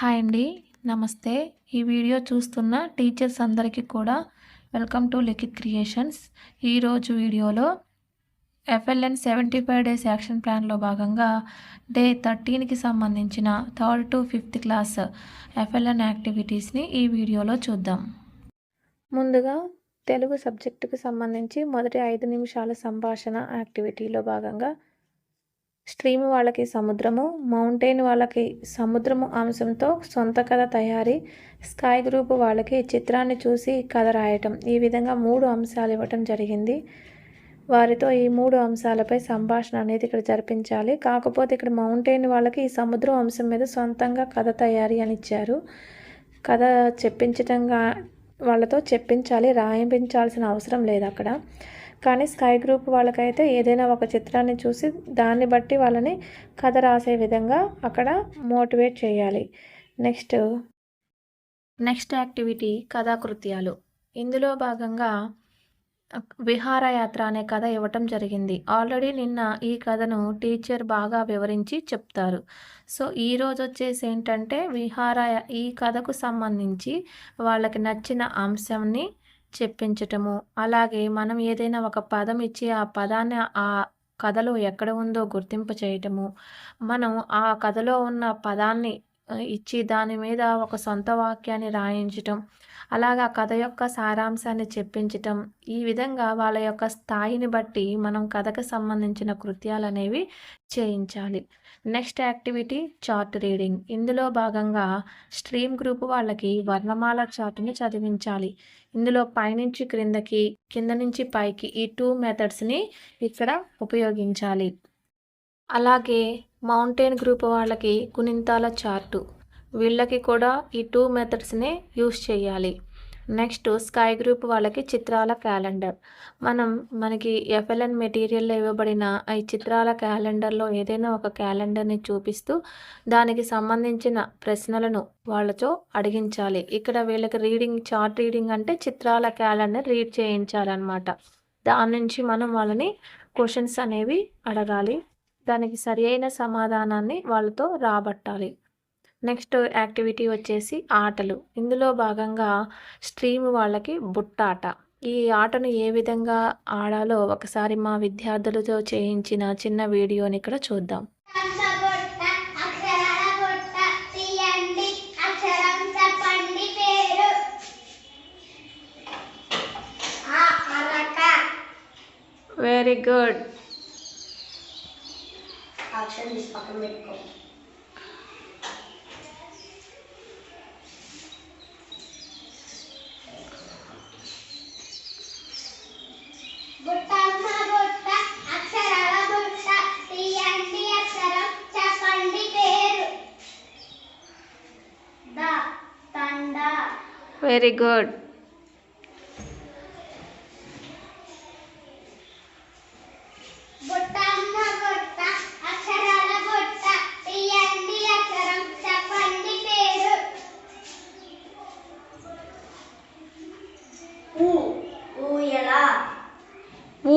Hi అండి. నమస్తే. ఈ వీడియో చూస్తున్న టీచర్స్ అందరికీ కూడా వెల్కమ్ టు లిఖిత్ క్రియేషన్స్. ఈరోజు వీడియోలో FLN 75 డేస్ యాక్షన్ ప్లాన్లో భాగంగా డే 13కి సంబంధించిన 3rd to 5th class FLN యాక్టివిటీస్ని ఈ వీడియోలో చూద్దాం. ముందుగా తెలుగు సబ్జెక్టుకు సంబంధించి మొదటి 5 నిమిషాల సంభాషణ యాక్టివిటీలో భాగంగా స్ట్రీమ్ వాళ్ళకి సముద్రము, మౌంటైన్ వాళ్ళకి సముద్రము అంశంతో సొంత కథ తయారీ, స్కై గ్రూప్ వాళ్ళకి చిత్రాన్ని చూసి కథ రాయటం. ఈ విధంగా 3 అంశాలు ఇవ్వటం జరిగింది. వారితో ఈ 3 అంశాలపై సంభాషణ అనేది ఇక్కడ జరిపించాలి. కాకపోతే ఇక్కడ మౌంటైన్ వాళ్ళకి ఈ సముద్రం అంశం మీద సొంతంగా కథ తయారీ అని ఇచ్చారు. కథ చెప్పించటంగా వాళ్ళతో చెప్పించాలి, రాయించాల్సిన అవసరం లేదు అక్కడ. కానీ స్కై గ్రూప్ వాళ్ళకైతే ఏదైనా ఒక చిత్రాన్ని చూసి దాన్ని బట్టి వాళ్ళని కథ రాసే విధంగా అక్కడ మోటివేట్ చేయాలి. నెక్స్ట్ యాక్టివిటీ కథాకృత్యాలు. ఇందులో భాగంగా విహారయాత్ర అనే కథ ఇవ్వటం జరిగింది. ఆల్రెడీ నిన్న ఈ కథను టీచర్ బాగా వివరించి చెప్తారు. సో ఈరోజు వచ్చేసి ఏంటంటే ఈ కథకు సంబంధించి వాళ్ళకి నచ్చిన అంశంని చెప్పించటము, అలాగే మనం ఏదైనా ఒక పదం ఇచ్చి ఆ పదాన్ని ఆ కథలో ఎక్కడ ఉందో గుర్తింపు చేయటము, మనం ఆ కథలో ఉన్న పదాన్ని ఇచ్చి దాని మీద ఒక సొంత వాక్యాన్ని రాయించటం, అలాగా కథ యొక్క సారాంశాన్ని చెప్పించటం. ఈ విధంగా వాళ్ళ యొక్క స్థాయిని బట్టి మనం కథకు సంబంధించిన కృత్యాలు అనేవి చేయించాలి. Next activity chart reading. ఇందులో భాగంగా స్ట్రీమ్ గ్రూప్ వాళ్ళకి వర్ణమాల చార్ట్ని చదివించాలి. ఇందులో పైనుంచి క్రిందకి, కింద నుంచి పైకి ఈ 2 మెథడ్స్ని ఇక్కడ ఉపయోగించాలి. అలాగే మౌంటైన్ గ్రూప్ వాళ్ళకి గుణింతాల చార్టు, వీళ్ళకి కూడా ఈ 2 మెథడ్స్నే యూస్ చేయాలి. నెక్స్ట్ స్కై గ్రూప్ వాళ్ళకి చిత్రాల క్యాలెండర్. మనకి FLN మెటీరియల్లో ఇవ్వబడిన ఈ చిత్రాల క్యాలెండర్లో ఏదైనా ఒక క్యాలెండర్ని చూపిస్తూ దానికి సంబంధించిన ప్రశ్నలను వాళ్ళతో అడిగించాలి. ఇక్కడ వీళ్ళకి చార్ట్ రీడింగ్ అంటే చిత్రాల క్యాలెండర్ రీడ్ చేయించాలన్నమాట. దాని నుంచి మనం వాళ్ళని క్వశ్చన్స్ అనేవి అడగాలి. దానికి సరి అయిన సమాధానాన్ని వాళ్ళతో రాబట్టాలి. నెక్స్ట్ యాక్టివిటీ వచ్చేసి ఆటలు. ఇందులో భాగంగా స్ట్రీమ్ వాళ్ళకి బుట్టాట. ఈ ఆటను ఏ విధంగా ఆడాలో ఒకసారి మా విద్యార్థులతో చేయించిన చిన్న వీడియోని ఇక్కడ చూద్దాం. Very good. Very good.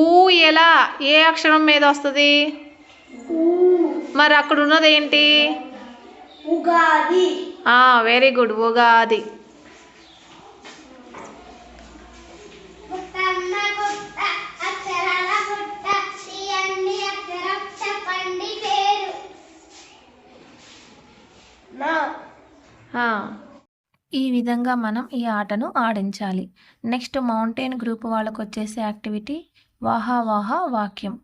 ఊయల ఏ అక్షరం మీద వస్తుంది? మరి అక్కడ ఉన్నది ఏంటి? ఉగాది. Very good, Ugadi. ఈ విధంగా మనం ఈ ఆటను ఆడించాలి. నెక్స్ట్ మౌంటైన్ గ్రూప్ వాళ్ళకు వచ్చేసి యాక్టివిటీ వాహా వాహా వాక్యం.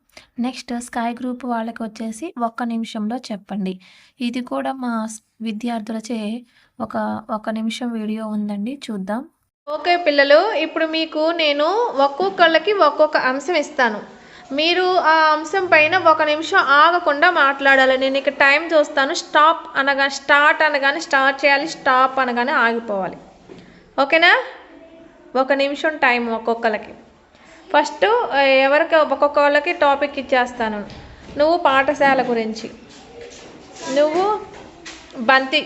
నెక్స్ట్ స్కై గ్రూప్ వాళ్ళకి వచ్చేసి 1 నిమిషంలో చెప్పండి. ఇది కూడా మా విద్యార్థులచే ఒక నిమిషం వీడియో ఉందండి, చూద్దాం. ఓకే పిల్లలు, ఇప్పుడు మీకు నేను ఒక్కొక్కళ్ళకి ఒక్కొక్క అంశం ఇస్తాను. మీరు ఆ అంశం పైన 1 నిమిషం ఆగకుండా మాట్లాడాలి. నేను ఇక టైం చూస్తాను. స్టార్ట్ అనగానే స్టార్ట్ చేయాలి, స్టాప్ అనగానే ఆగిపోవాలి. ఓకేనా? 1 నిమిషం టైం ఒక్కొక్కరికి. ఫస్ట్ ఒక్కొక్క వాళ్ళకి టాపిక్ ఇచ్చేస్తాను. నువ్వు పాఠశాల గురించి, నువ్వు బంతి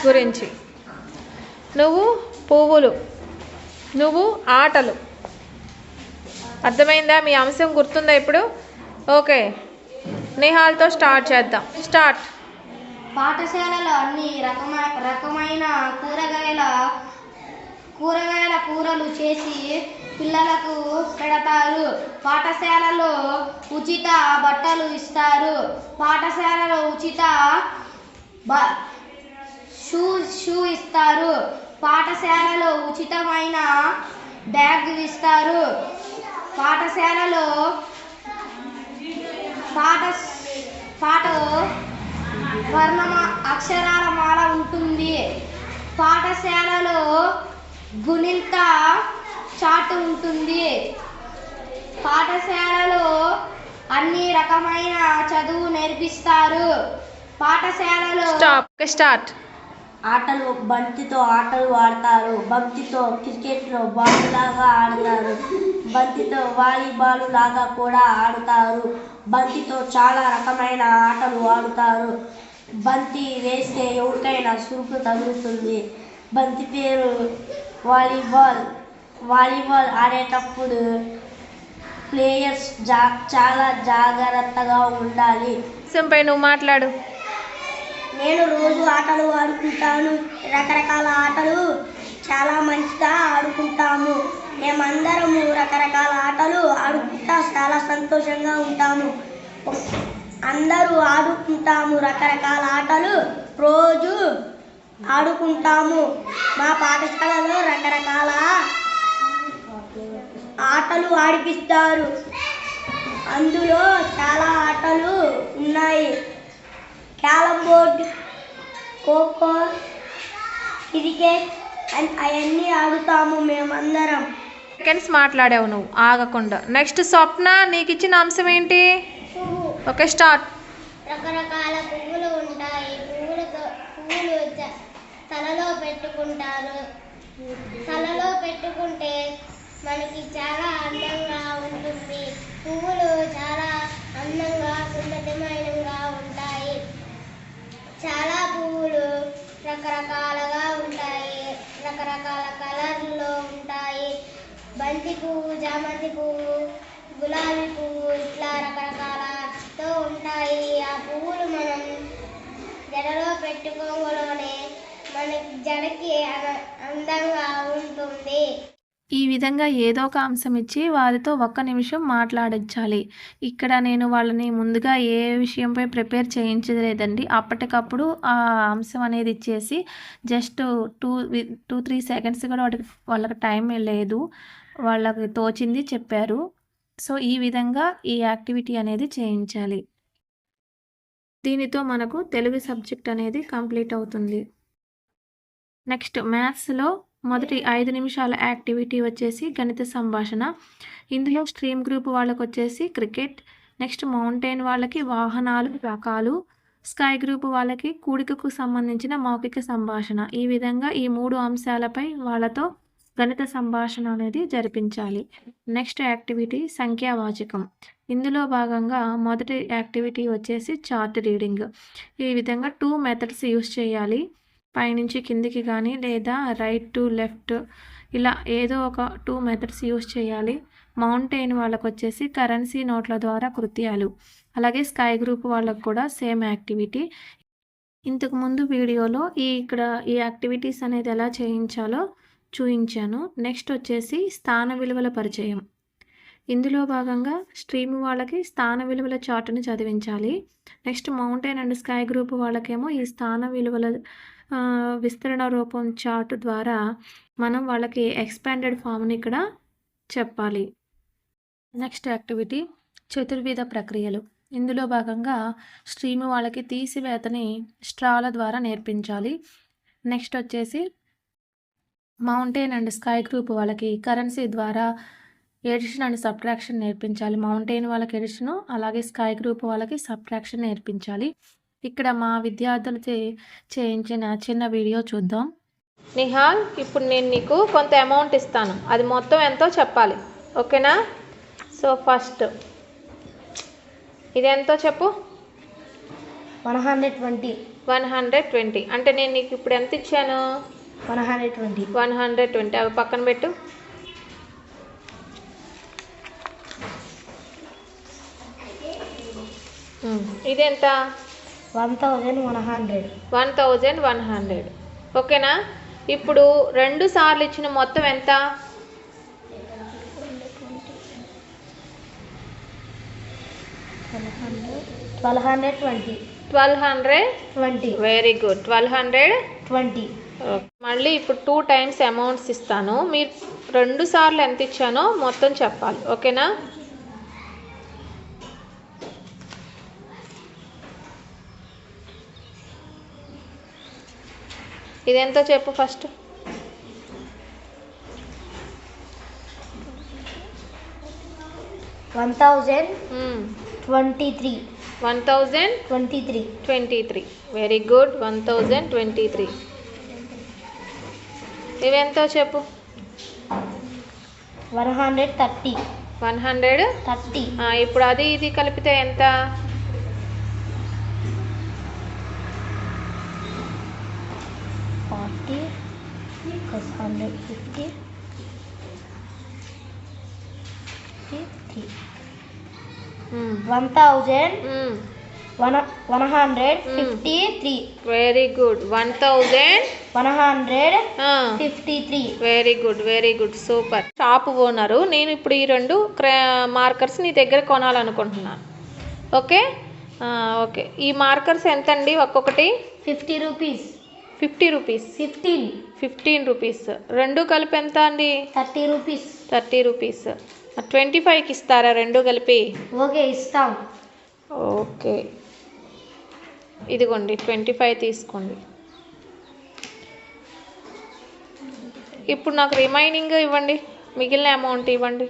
గురించి, నువ్వు పువ్వులు, నువ్వు ఆటలు. అర్థమైందా? మీ అంశం గుర్తుందా ఇప్పుడు? ఓకే, నిహాల్తో స్టార్ట్ చేద్దాం. స్టార్ట్. పాఠశాలలో అన్ని రకమైన కూరలు చేసి పిల్లలకు పెడతారు. పాఠశాలలో ఉచిత బట్టలు ఇస్తారు. పాఠశాలలో ఉచిత షూ ఇస్తారు. పాఠశాలలో ఉచితమైన బ్యాగ్ ఇస్తారు. పాఠశాలలో అక్షరాల మాల ఉంటుంది. పాఠశాలలో గుణింత చాటు ఉంటుంది. పాఠశాలలో అన్ని రకమైన చదువు నేర్పిస్తారు. పాఠశాలలో స్టార్ట్ ఆటలు బంతితో ఆటలు ఆడతారు. బంతితో క్రికెట్లో బాల్ లాగా ఆడతారు. బంతితో వాలీబాల్ లాగా కూడా ఆడతారు. బంతితో చాలా రకమైన ఆటలు ఆడుతారు. బంతి వేస్తే ఎవరికైనా సురుకు తగులుతుంది. బంతి పేరు వాలీబాల్. వాలీబాల్ ఆడేటప్పుడు ప్లేయర్స్ చాలా జాగ్రత్తగా ఉండాలి. సింపై నువ్వు మాట్లాడు. నేను రోజు ఆటలు ఆడుకుంటాను. రకరకాల ఆటలు చాలా మంచిగా ఆడుకుంటాము. మేమందరము రకరకాల ఆటలు ఆడుకుంటా చాలా సంతోషంగా ఉంటాము. అందరూ ఆడుకుంటాము. రకరకాల ఆటలు రోజు ఆడుకుంటాము. మా పాఠశాలలో రకరకాల ఆటలు ఆడిపిస్తారు. అందులో చాలా ఆటలు ఉన్నాయి. క్యారమ్ బోర్డ్, ఖోఖో, క్రికెట్ అవన్నీ ఆడుతాము మేమందరం. సెకండ్స్ మాట్లాడావు నువ్వు ఆగకుండా. నెక్స్ట్ స్వప్న, నీకు ఇచ్చిన అంశం ఏంటి? Okay start. రకరకాల పువ్వులు ఉంటాయి. పువ్వులు తలలో పెట్టుకుంటారు. తలలో పెట్టుకుంటే మనకి చాలా అందంగా ఉంటుంది. పువ్వులు చాలా అందంగా సుందరమైనగా ఉంటాయి. చాలా పువ్వులు రకరకాలుగా ఉంటాయి. రకరకాల కలర్లో ఉంటాయి. బంతి పువ్వు, చామంతి పువ్వు, గులాబీ పువ్వు ఇట్లా రకరకాలతో ఉంటాయి. ఆ పువ్వులు మనం జడలో పెట్టుకోగానే మనకి జడకి అందంగా ఉంటుంది. ఈ విధంగా ఏదో ఒక అంశం ఇచ్చి వారితో ఒక్క నిమిషం మాట్లాడించాలి. ఇక్కడ నేను వాళ్ళని ముందుగా ఏ విషయంపై ప్రిపేర్ చేయించలేదండి. అప్పటికప్పుడు ఆ అంశం అనేది ఇచ్చేసి జస్ట్ 2-3 సెకండ్స్ కూడా వాళ్ళకి టైం లేదు. వాళ్ళకి తోచింది చెప్పారు. సో ఈ విధంగా ఈ యాక్టివిటీ అనేది చేయించాలి. దీనితో మనకు తెలుగు సబ్జెక్ట్ అనేది కంప్లీట్ అవుతుంది. నెక్స్ట్ మ్యాథ్స్లో మొదటి 5 నిమిషాల యాక్టివిటీ వచ్చేసి గణిత సంభాషణ. ఇందులో స్ట్రీమ్ గ్రూప్ వాళ్ళకి వచ్చేసి క్రికెట్, నెక్స్ట్ మౌంటైన్ వాళ్ళకి వాహనాలు రకాలు, స్కై గ్రూప్ వాళ్ళకి కూడికకు సంబంధించిన మౌఖిక సంభాషణ. ఈ విధంగా ఈ 3 అంశాలపై వాళ్ళతో గణిత సంభాషణ అనేది జరిపించాలి. నెక్స్ట్ యాక్టివిటీ సంఖ్యావాచకం. ఇందులో భాగంగా మొదటి యాక్టివిటీ వచ్చేసి చార్ట్ రీడింగ్. ఈ విధంగా 2 మెథడ్స్ యూస్ చేయాలి. పైనుంచి కిందికి కానీ లేదా రైట్ టు లెఫ్ట్ ఇలా ఏదో ఒక 2 మెథడ్స్ యూస్ చేయాలి. మౌంటైన్ వాళ్ళకు వచ్చేసి కరెన్సీ నోట్ల ద్వారా కృత్యాలు. అలాగే స్కై గ్రూప్ వాళ్ళకు కూడా సేమ్ యాక్టివిటీ. ఇంతకుముందు వీడియోలో ఇక్కడ ఈ యాక్టివిటీస్ అనేది ఎలా చేయించాలో చూపించాను. నెక్స్ట్ వచ్చేసి స్థాన విలువల పరిచయం. ఇందులో భాగంగా స్ట్రీమ్ వాళ్ళకి స్థాన విలువల చార్ట్ని చదివించాలి. Next mountain and sky group వాళ్ళకేమో ఈ స్థాన విలువల విస్తరణ రూపం చార్ట్ ద్వారా మనం వాళ్ళకి ఎక్స్పాండెడ్ ఫామ్ని ఇక్కడ చెప్పాలి. నెక్స్ట్ యాక్టివిటీ చతుర్విధ ప్రక్రియలు. ఇందులో భాగంగా స్ట్రీమ్ వాళ్ళకి తీసివేతని స్ట్రాల ద్వారా నేర్పించాలి. నెక్స్ట్ వచ్చేసి మౌంటైన్ అండ్ స్కై గ్రూప్ వాళ్ళకి కరెన్సీ ద్వారా ఎడిషన్ అండ్ సబ్ట్రాక్షన్ నేర్పించాలి. మౌంటైన్ వాళ్ళకి ఎడిషను, అలాగే స్కై గ్రూప్ వాళ్ళకి సబ్ట్రాక్షన్ నేర్పించాలి. ఇక్కడ మా విద్యార్థులు చేయించిన చిన్న వీడియో చూద్దాం. నిహాల్, ఇప్పుడు నేను నీకు కొంత అమౌంట్ ఇస్తాను. అది మొత్తం ఎంతో చెప్పాలి. ఓకేనా? సో ఫస్ట్ ఇది ఎంతో చెప్పు. 120. 120 అంటే నేను నీకు ఇప్పుడు ఎంత ఇచ్చాను? 120. అవి పక్కన పెట్టు. ఇదెంత? 1100. 1100. ఓకేనా? ఇప్పుడు 2 సార్లు ఇచ్చిన మొత్తం ఎంత? 1220. 1220. Very good. 1220. మళ్ళీ ఇప్పుడు 2 టైమ్స్ అమౌంట్స్ ఇస్తాను. మీరు 2 సార్లు ఎంత ఇచ్చానో మొత్తం చెప్పాలి. ఓకేనా? ఇదెంతో చెప్పు ఫస్ట్. 1023. 1023. Very good. 1023. ఇవెంతో చెప్పు. 130. 130. ఇప్పుడు అది ఇది కలిపితే ఎంత? 40 plus 150. 1153. Very good. 1153. Very good. Super. Shop owner, నేను ఇప్పుడు ఈ 2 మార్కర్స్ నీ దగ్గర కొనాలనుకుంటున్నాను. ఓకే? ఓకే. ఈ మార్కర్స్ ఎంత అండి ఒక్కొక్కటి? 50 rupees. 50 రూపీస్. 15 రూపీస్. 2 కలిపి ఎంత అండి? 30 rupees. 30 రూపీస్. 25కి ఇస్తారా 2 కలిపి? ఓకే, ఇస్తాం. ఓకే, ఇదిగోండి 25 తీసుకోండి. ఇప్పుడు నాకు రిమైనింగ్ ఇవ్వండి, మిగిలిన అమౌంట్ ఇవ్వండి.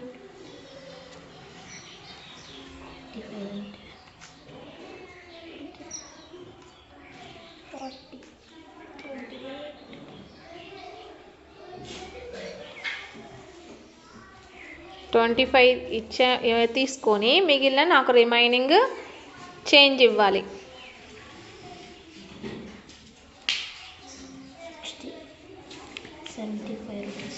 తీసుకొని మిగిలిన నాకు రిమైనింగ్ చేంజ్ ఇవ్వాలి. 75 rupees.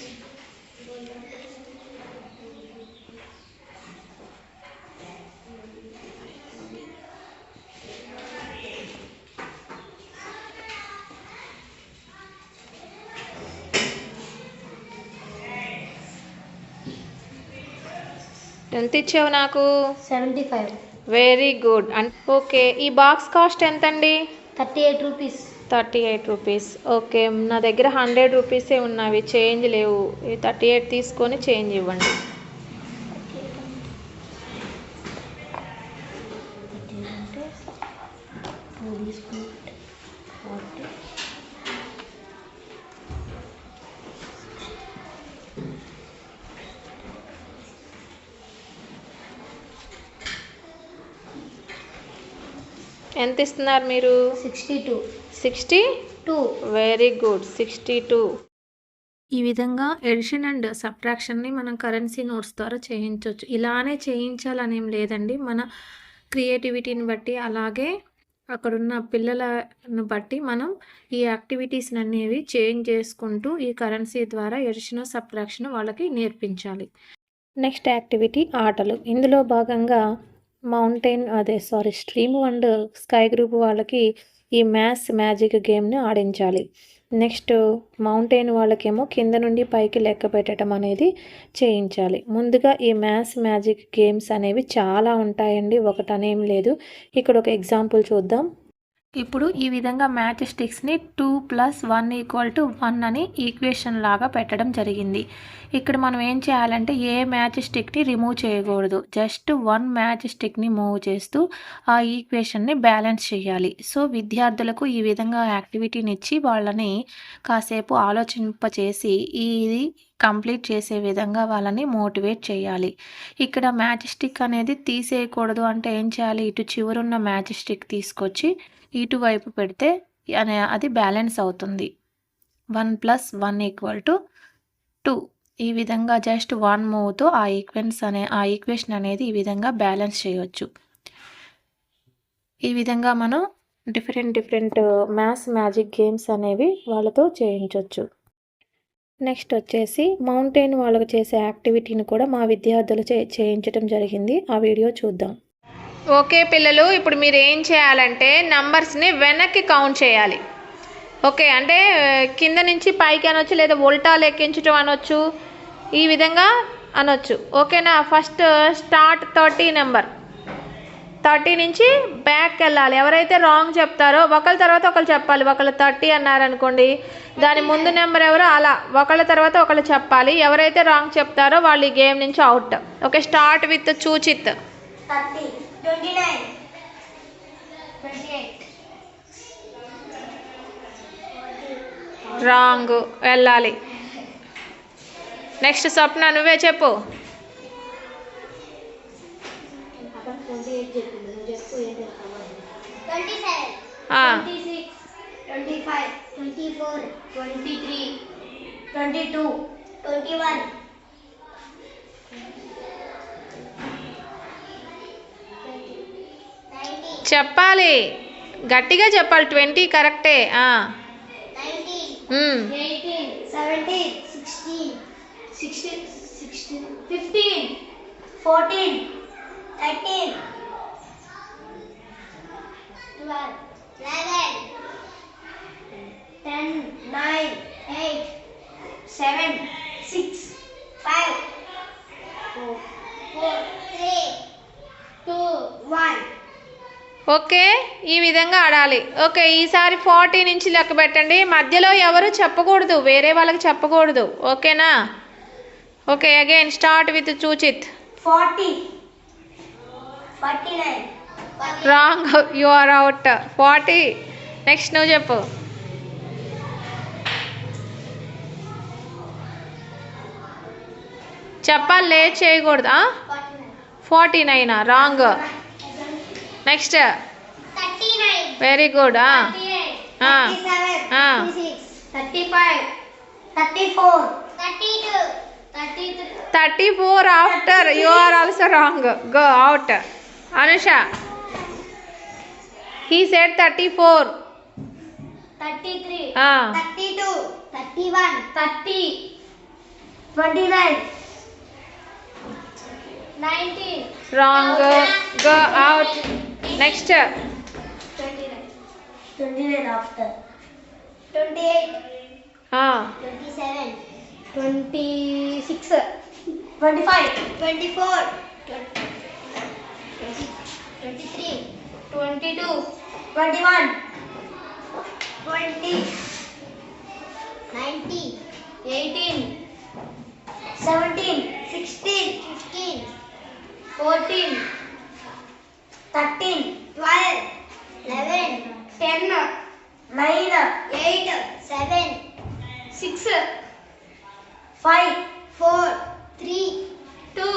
ఎంత ఇచ్చావు నాకు? 75. Very good. ఓకే, ఈ బాక్స్ కాస్ట్ ఎంత అండి? 38 rupees. 38 రూపీస్. ఓకే, నా దగ్గర 100 రూపీసే ఉన్నవి, చేంజ్ లేవు. ఈ 38 తీసుకొని చేంజ్ ఇవ్వండి. ఎంత ఇస్తున్నారు మీరు? 62. 62. Very good. 62. ఈ విధంగా ఎడిషన్ అండ్ సబ్ట్రాక్షన్ని మనం కరెన్సీ నోట్స్ ద్వారా చేయించవచ్చు. ఇలానే చేయించాలనేం లేదండి, మన క్రియేటివిటీని బట్టి అలాగే అక్కడున్న పిల్లలను బట్టి మనం ఈ యాక్టివిటీస్ అనేవి చేంజ్ చేసుకుంటూ ఈ కరెన్సీ ద్వారా ఎడిషన్ సబ్ట్రాక్షన్ వాళ్ళకి నేర్పించాలి. నెక్స్ట్ యాక్టివిటీ ఆటలు. ఇందులో భాగంగా స్ట్రీమ్ అండ్ స్కై గ్రూప్ వాళ్ళకి ఈ మ్యాథ్స్ మ్యాజిక్ గేమ్ని ఆడించాలి. నెక్స్ట్ మౌంటైన్ వాళ్ళకేమో కింద నుండి పైకి లెక్క పెట్టడం అనేది చేయించాలి. ముందుగా ఈ మ్యాథ్స్ మ్యాజిక్ గేమ్స్ అనేవి చాలా ఉంటాయండి, ఒకటనేం లేదు. ఇక్కడ ఒక ఎగ్జాంపుల్ చూద్దాం. ఇప్పుడు ఈ విధంగా మ్యాచ్ స్టిక్స్ని 2 + 1 = 1 అని ఈక్వేషన్ లాగా పెట్టడం జరిగింది. ఇక్కడ మనం ఏం చేయాలంటే ఏ మ్యాచ్ స్టిక్ని రిమూవ్ చేయకూడదు, జస్ట్ 1 మ్యాచ్ స్టిక్ని మూవ్ చేస్తూ ఆ ఈక్వేషన్ని బ్యాలెన్స్ చేయాలి. సో విద్యార్థులకు ఈ విధంగా యాక్టివిటీని ఇచ్చి వాళ్ళని కాసేపు ఆలోచింపచేసి ఇది కంప్లీట్ చేసే విధంగా వాళ్ళని మోటివేట్ చేయాలి. ఇక్కడ మ్యాచ్ స్టిక్ అనేది తీసేయకూడదు అంటే ఏం చేయాలి, ఇటు చివరున్న మ్యాచ్ స్టిక్ తీసుకొచ్చి ఇటువైపు పెడితే అది బ్యాలెన్స్ అవుతుంది. 1 + 1 = 2. ఈ విధంగా జస్ట్ 1 మూవ్తో ఆ ఈక్వేషన్ అనేది ఈ విధంగా బ్యాలెన్స్ చేయవచ్చు. ఈ విధంగా మనం డిఫరెంట్ మ్యాథ్స్ మ్యాజిక్ గేమ్స్ అనేవి వాళ్ళతో చేయించవచ్చు. నెక్స్ట్ వచ్చేసి మౌంటైన్ వాళ్ళకు చేసే యాక్టివిటీని కూడా మా విద్యార్థులు చేయించడం జరిగింది. ఆ వీడియో చూద్దాం. ఓకే పిల్లలు, ఇప్పుడు మీరు ఏం చేయాలంటే నంబర్స్ని వెనక్కి కౌంట్ చేయాలి. ఓకే, అంటే కింద నుంచి పైకి అనొచ్చు, లేదా ఉల్టా లెక్కించడం అనొచ్చు, ఈ విధంగా అనొచ్చు. ఓకేనా? First start 30 number. 30 నుంచి బ్యాక్ వెళ్ళాలి. ఎవరైతే రాంగ్ చెప్తారో ఒకళ్ళ తర్వాత ఒకళ్ళు చెప్పాలి. ఒకళ్ళు 30 అన్నారనుకోండి, దాని ముందు నెంబర్ ఎవరో అలా ఒకళ్ళ తర్వాత ఒకళ్ళు చెప్పాలి. ఎవరైతే రాంగ్ చెప్తారో వాళ్ళు ఈ గేమ్ నుంచి out. Okay, start with Chuchith. 30, 29, 28. Wrong వెళ్ళాలి. నెక్స్ట్ స్వప్న, నువ్వే చెప్పు. 27, ఆ, 26, 25, 24, 23, 22, 21. చెప్పాలి, గట్టిగా చెప్పాలి. 20 కరెక్టే. 19, మ్మ్. 18, 17, 16, 15, 14, 13, 12, 11, 10, 9, 8, 7, 6, 5, 4, 3, 2, 1. ఓకే, ఈ విధంగా ఆడాలి. ఓకే, ఈసారి 40 నుంచి లెక్క పెట్టండి. మధ్యలో ఎవరు చెప్పకూడదు, వేరే వాళ్ళకి చెప్పకూడదు. ఓకేనా? Okay, again start with Chuchith. 40, 49, wrong, you are out. 40. Next నువ్వు చెప్పు. చెప్పాలి, లేట్ చేయకూడదు. 49 wrong. Next 39, very good. 38, 37, 36, 35, 34, 32, 33, 34 after. You are also wrong. Go out. Anusha, he said 34. 33, Ah. 32, 31, 30, 29, 19, wrong. Go out. Next 29 after 28, 27, 26, 25, 24, 23, 22, 21, 20, 19, 18, 17, 16, 15, 14, 13, 12, 11, 10, 9, 8, 7, 6, 5, 4, 3, 2,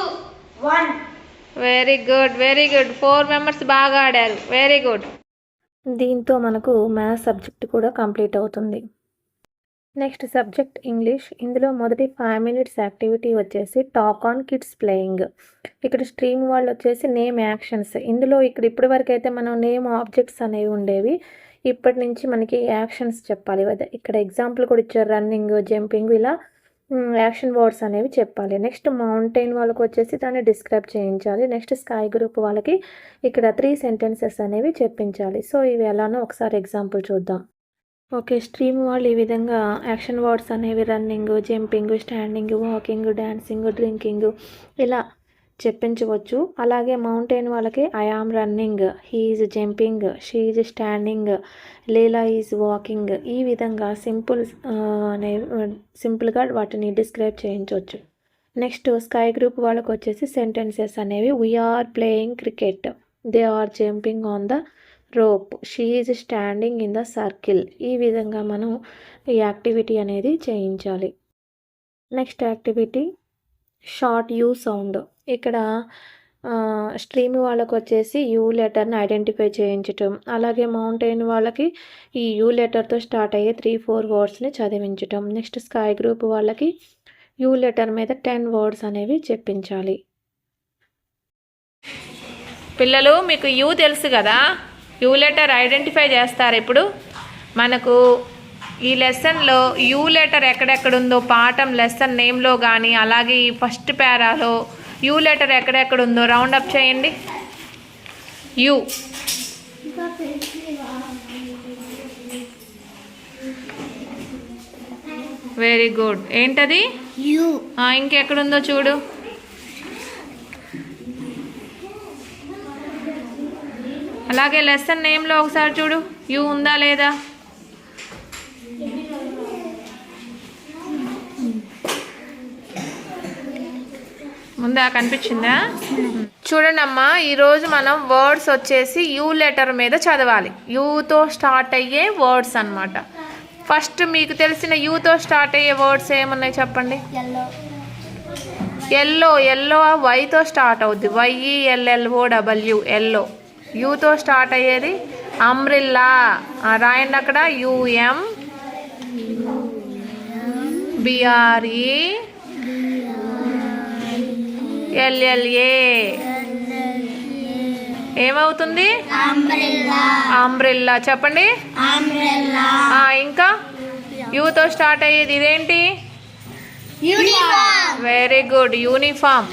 1. Very good, very good. 4 members బాగా ఆడారు. Very good. దీంతో మనకు maths subject కూడా complete అవుతుంది. Next subject English. ఇందులో మొదటి 5 minutes activity వచ్చేసి talk on kids playing. ఇక్కడ స్ట్రీమ్ వాళ్ళు వచ్చేసి నేమ్ యాక్షన్స్. ఇందులో ఇప్పటి వరకు అయితే మనం నేమ్ ఆబ్జెక్ట్స్ అనేవి ఉండేవి. ఇప్పటి నుంచి మనకి యాక్షన్స్ చెప్పాలి. ఇక్కడ ఎగ్జాంపుల్ కూడా ఇచ్చారు, రన్నింగ్, జంపింగ్, ఇలా యాక్షన్ వర్డ్స్ అనేవి చెప్పాలి. నెక్స్ట్ మౌంటైన్ వాళ్ళకి వచ్చేసి దాన్ని డిస్క్రైబ్ చేయించాలి. నెక్స్ట్ స్కై గ్రూప్ వాళ్ళకి ఇక్కడ 3 sentences అనేవి చెప్పించాలి. సో ఇవి ఎలానో ఒకసారి ఎగ్జాంపుల్ చూద్దాం. ఓకే, స్ట్రీమ్ వాళ్ళు ఈ విధంగా యాక్షన్ వర్డ్స్ అనేవి running, jumping, standing, walking, dancing, drinking ఇలా చెప్పించవచ్చు. అలాగే మౌంటైన్ వాళ్ళకి I am running, he is jumping, she is standing, Leela is walking, ఈ విధంగా సింపుల్గా వాటిని డిస్క్రైబ్ చేయించవచ్చు. నెక్స్ట్ స్కై గ్రూప్ వాళ్ళకి వచ్చేసి సెంటెన్సెస్ అనేవి we are playing cricket, they are jumping on the rope, she is standing in the circle. ఈ విధంగా మనం ఈ యాక్టివిటీ అనేది చేయించాలి. Next activity short U sound. ఇక్కడ స్ట్రీమ్ వాళ్ళకు వచ్చేసి యూ లెటర్ని ఐడెంటిఫై చేయించటం, అలాగే మౌంటైన్ వాళ్ళకి ఈ యూ లెటర్తో స్టార్ట్ అయ్యే 3-4 వర్డ్స్ని చదివించటం. నెక్స్ట్ స్కై గ్రూప్ వాళ్ళకి యూ లెటర్ మీద 10 words అనేవి చెప్పించాలి. పిల్లలు, మీకు యూ తెలుసు కదా, యూ లెటర్ ఐడెంటిఫై చేస్తారు. ఇప్పుడు మనకు ఈ లెసన్లో యూ లెటర్ ఎక్కడెక్కడుందో పాఠం లెసన్ నేమ్లో కానీ, అలాగే ఈ ఫస్ట్ పేరాలో యూ లెటర్ ఎక్కడెక్కడుందో రౌండ్ అప్ చేయండి. యు. Very good. ఏంటది? యు. ఇంకెక్కడుందో చూడు. అలాగే లెసన్ నేమ్లో ఒకసారి చూడు, యు ఉందా లేదా? ముందా కనిపించిందా? చూడండి అమ్మా, ఈరోజు మనం వర్డ్స్ వచ్చేసి యూ లెటర్ మీద చదవాలి. యూతో స్టార్ట్ అయ్యే వర్డ్స్ అన్నమాట. ఫస్ట్ మీకు తెలిసిన యూతో స్టార్ట్ అయ్యే వర్డ్స్ ఏమున్నాయి చెప్పండి. ఎల్లో. ఎల్లో వైతో స్టార్ట్ అవుద్ది. YELLOW yellow. యూతో స్టార్ట్ అయ్యేది అంబ్రిల్లా. రాయండి అక్కడ UM BRE LLA. ఏమవుతుంది? అంబ్రిల్లా. చెప్పండి. ఇంకా యూతో స్టార్ట్ అయ్యేది ఇదేంటి? Very good. యూనిఫామ్.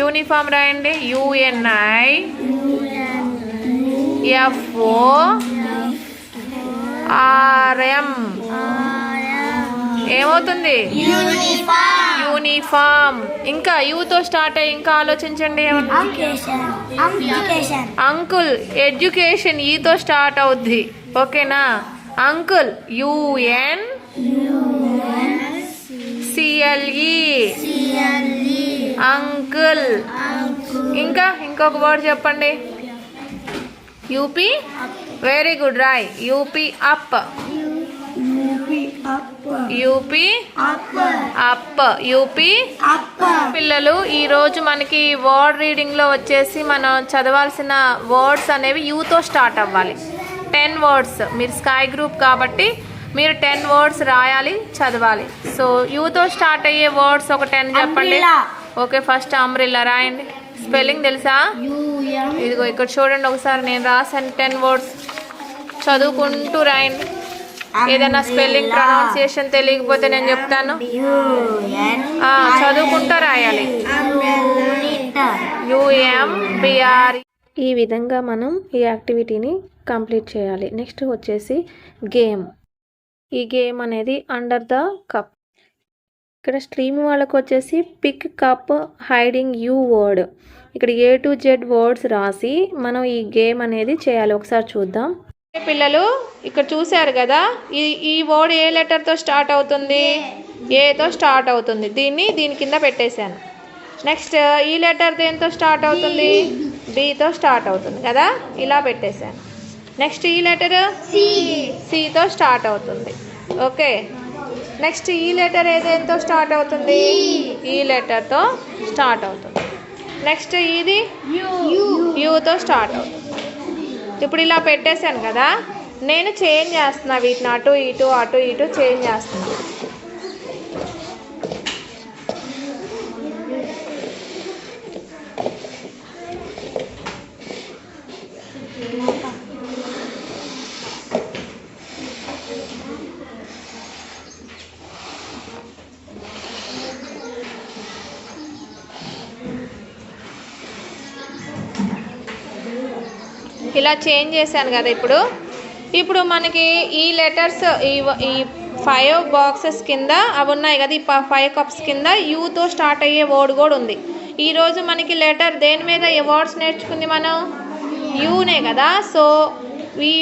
యూనిఫామ్ రాయండి. UNIFORM. ఏమవుతుంది? యూనిఫామ్. ఇంకా యూతో స్టార్ట్ అయ్యి ఇంకా ఆలోచించండి. అంకుల్. ఎడ్యుకేషన్ ఈతో స్టార్ట్ అవుద్ది. ఓకేనా? Uncle UNCLE. అంకుల్. ఇంకా ఇంకొక వర్డ్ చెప్పండి. యూపీ. Very good. రాయ్ U P up. U P up. U P పిల్లలు, ఈరోజు మనకి వర్డ్ రీడింగ్లో వచ్చేసి మనం చదవాల్సిన వర్డ్స్ అనేవి యూతో స్టార్ట్ అవ్వాలి. 10 వర్డ్స్. మీరు స్కై గ్రూప్ కాబట్టి మీరు 10 వర్డ్స్ రాయాలి, చదవాలి. సో యూతో స్టార్ట్ అయ్యే వర్డ్స్ ఒక 10 చెప్పండి. ఓకే, ఫస్ట్ అంబ్రిల్లా రాయండి. స్పెల్లింగ్ తెలుసా? ఇదిగో ఇక్కడ చూడండి ఒకసారి, నేను రాసాను 10 వర్డ్స్. చదువుకుంటూ రాయండి. ఏదైనా స్పెల్లింగ్ ప్రొనౌన్సియేషన్ తెలియకపోతే నేను చెప్తాను. చదువుకుంటూ రాయాలి. UMBR. ఈ విధంగా మనం ఈ యాక్టివిటీని కంప్లీట్ చేయాలి. నెక్స్ట్ వచ్చేసి గేమ్. ఈ గేమ్ అనేది అండర్ ద కప్. ఇక్కడ స్ట్రీమ్ వాళ్ళకు వచ్చేసి pick cup hiding U word. ఇక్కడ A to Z వర్డ్స్ రాసి మనం ఈ గేమ్ అనేది చేయాలి. ఒకసారి చూద్దాం. పిల్లలు, ఇక్కడ చూశారు కదా, ఈ వర్డ్ ఏ లెటర్తో స్టార్ట్ అవుతుంది? ఏతో స్టార్ట్ అవుతుంది. దీని కింద పెట్టేశాను. నెక్స్ట్ ఈ లెటర్ దేంతో స్టార్ట్ అవుతుంది? Bతో స్టార్ట్ అవుతుంది కదా, ఇలా పెట్టేశాను. నెక్స్ట్ ఈ లెటర్ Cతో స్టార్ట్ అవుతుంది. ఓకే. నెక్స్ట్ ఈ లెటర్ ఏదేంతో స్టార్ట్ అవుతుంది? ఈ లెటర్తో స్టార్ట్ అవుతుంది. నెక్స్ట్ ఇది యూతో స్టార్ట్ అవుతుంది. ఇప్పుడు ఇలా పెట్టేశాను కదా, నేను చేంజ్ చేస్తున్నా వీటిని, అటు ఇటు చేంజ్ చేస్తున్నా. ఇలా చేంజ్ చేశాను కదా. ఇప్పుడు మనకి ఈ లెటర్స్ ఈ 5 బాక్సెస్ కింద అవి ఉన్నాయి కదా, ఈ 5 కప్స్ కింద యూతో స్టార్ట్ అయ్యే వర్డ్ కూడా ఉంది. ఈరోజు మనకి లెటర్ దేని మీద ఏ వర్డ్స్ నేర్చుకుంది మనం? యూనే కదా. సో ఈ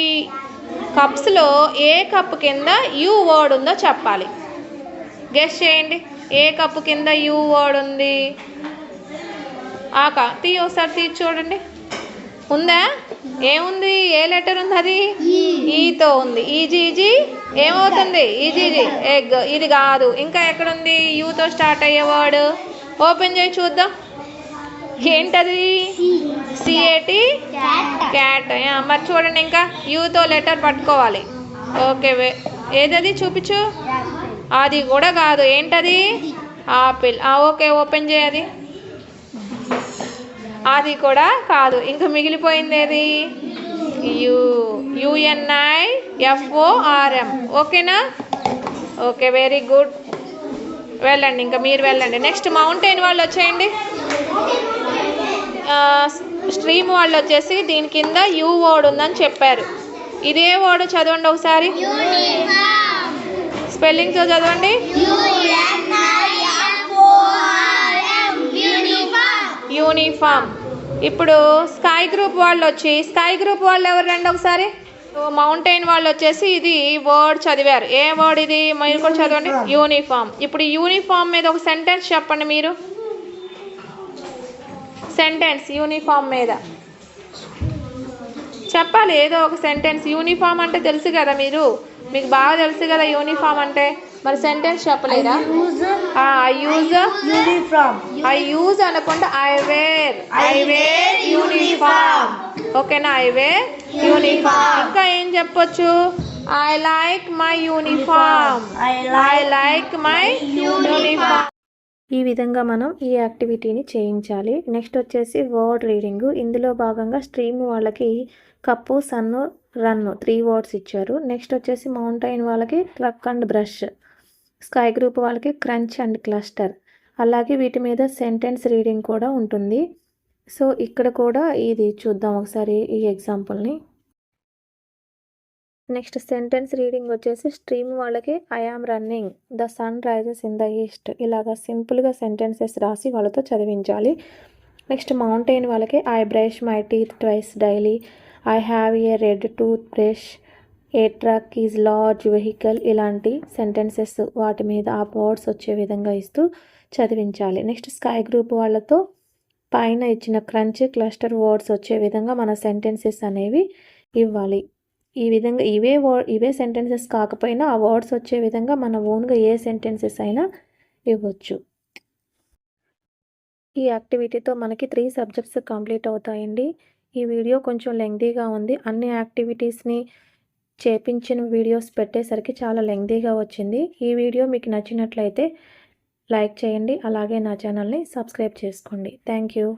కప్స్లో ఏ కప్ కింద యూ వర్డ్ ఉందో చెప్పాలి. గెస్ చేయండి, ఏ కప్పు కింద యూ వర్డ్ ఉంది? ఒకసారి తీసి చూడండి. ఉందా? ఏముంది? ఏ లెటర్ ఉంది? అది ఈతో ఉంది. ఈజీ ఏమవుతుంది? Easy egg. ఇది కాదు. ఇంకా ఎక్కడుంది యూతో స్టార్ట్ అయ్యే వర్డ్? ఓపెన్ చేసి చూద్దాం. ఏంటది? CAT cat. మరి చూడండి, ఇంకా యూతో లెటర్ పట్టుకోవాలి. ఓకే, ఏదది చూపించు. అది కూడా కాదు. ఏంటది? ఆపిల్. ఓకే, ఓపెన్ చేయది. అది కూడా కాదు. ఇంకా మిగిలిపోయింది ఏది? UNIFORM. ఓకేనా? Okay, very good. వెళ్ళండి, ఇంకా మీరు వెళ్ళండి. నెక్స్ట్ మౌంటైన్ వాళ్ళు వచ్చేయండి. స్ట్రీమ్ వాళ్ళు వచ్చేసి దీని కింద యూ వర్డ్ ఉందని చెప్పారు. ఇదే వర్డ్ చదవండి ఒకసారి, స్పెల్లింగ్తో చదవండి. యూనిఫామ్. ఇప్పుడు స్కై గ్రూప్ వాళ్ళు వచ్చి, స్కై గ్రూప్ వాళ్ళు ఎవరు రండి ఒకసారి. మౌంటైన్ వాళ్ళు వచ్చేసి ఇది వర్డ్ చదివారు. ఏ వర్డ్ ఇది? మీరు కూడా చదవండి, యూనిఫామ్. ఇప్పుడు యూనిఫామ్ మీద ఒక సెంటెన్స్ చెప్పండి మీరు. సెంటెన్స్ యూనిఫామ్ మీద చెప్పాలి, ఏదో ఒక సెంటెన్స్. యూనిఫామ్ అంటే తెలుసు కదా, మీకు బాగా తెలుసు కదా యూనిఫామ్ అంటే. మరి సెంటెన్స్ చెప్పలేరా? ఐ యూజ్ అనకుండా ఐ వేర్ యూనిఫామ్. ఓకేనా? I wear uniform. ఇంకా ఏం చెప్పొచ్చు? I like my uniform. I like my uniform. ఈ విధంగా మనం ఈ యాక్టివిటీని చేయించాలి. నెక్స్ట్ వచ్చేసి వర్డ్ రీడింగ్. ఇందులో భాగంగా స్ట్రీమ్ వాళ్ళకి కప్పు, సన్ను, రన్ను 3 వర్డ్స్ ఇచ్చారు. నెక్స్ట్ వచ్చేసి మౌంటైన్ వాళ్ళకి truck and brush, sky group వాళ్ళకి క్రంచ్ అండ్ క్లస్టర్. అలాగే వీటి మీద సెంటెన్స్ రీడింగ్ కూడా ఉంటుంది. సో ఇక్కడ కూడా ఇది చూద్దాం ఒకసారి ఈ ఎగ్జాంపుల్ని. నెక్స్ట్ సెంటెన్స్ రీడింగ్ వచ్చేసి స్ట్రీమ్ వాళ్ళకి I am running, the sun rises in the east. ఇలాగా సింపుల్గా సెంటెన్సెస్ రాసి వాళ్ళతో చదివించాలి. నెక్స్ట్ మౌంటైన్ వాళ్ళకి I brush my teeth twice daily, I have a red toothbrush, a truck is large vehicle. ఇలాంటి sentences వాటి మీద ఆ వర్డ్స్ వచ్చే విధంగా ఇస్తూ చదివించాలి. నెక్స్ట్ స్కై గ్రూప్ వాళ్ళతో పైన ఇచ్చిన క్రంచ్, క్లస్టర్ వర్డ్స్ వచ్చే విధంగా మన సెంటెన్సెస్ అనేవి ఇవ్వాలి. ఈ విధంగా ఇవే సెంటెన్సెస్ కాకపోయినా ఆ వర్డ్స్ వచ్చే విధంగా మన ఓన్గా ఏ సెంటెన్సెస్ అయినా ఇవ్వచ్చు. ఈ యాక్టివిటీతో మనకి 3 సబ్జెక్ట్స్ కంప్లీట్ అవుతాయండి. ఈ వీడియో కొంచెం లెంగ్తీగా ఉంది. అన్ని యాక్టివిటీస్ని చేపించిన వీడియోస్ పెట్టేసరికి చాలా లెంగ్తీగా వచ్చింది. ఈ వీడియో మీకు నచ్చినట్లయితే లైక్ చేయండి. అలాగే నా ఛానల్ని సబ్స్క్రైబ్ చేసుకోండి. Thank you.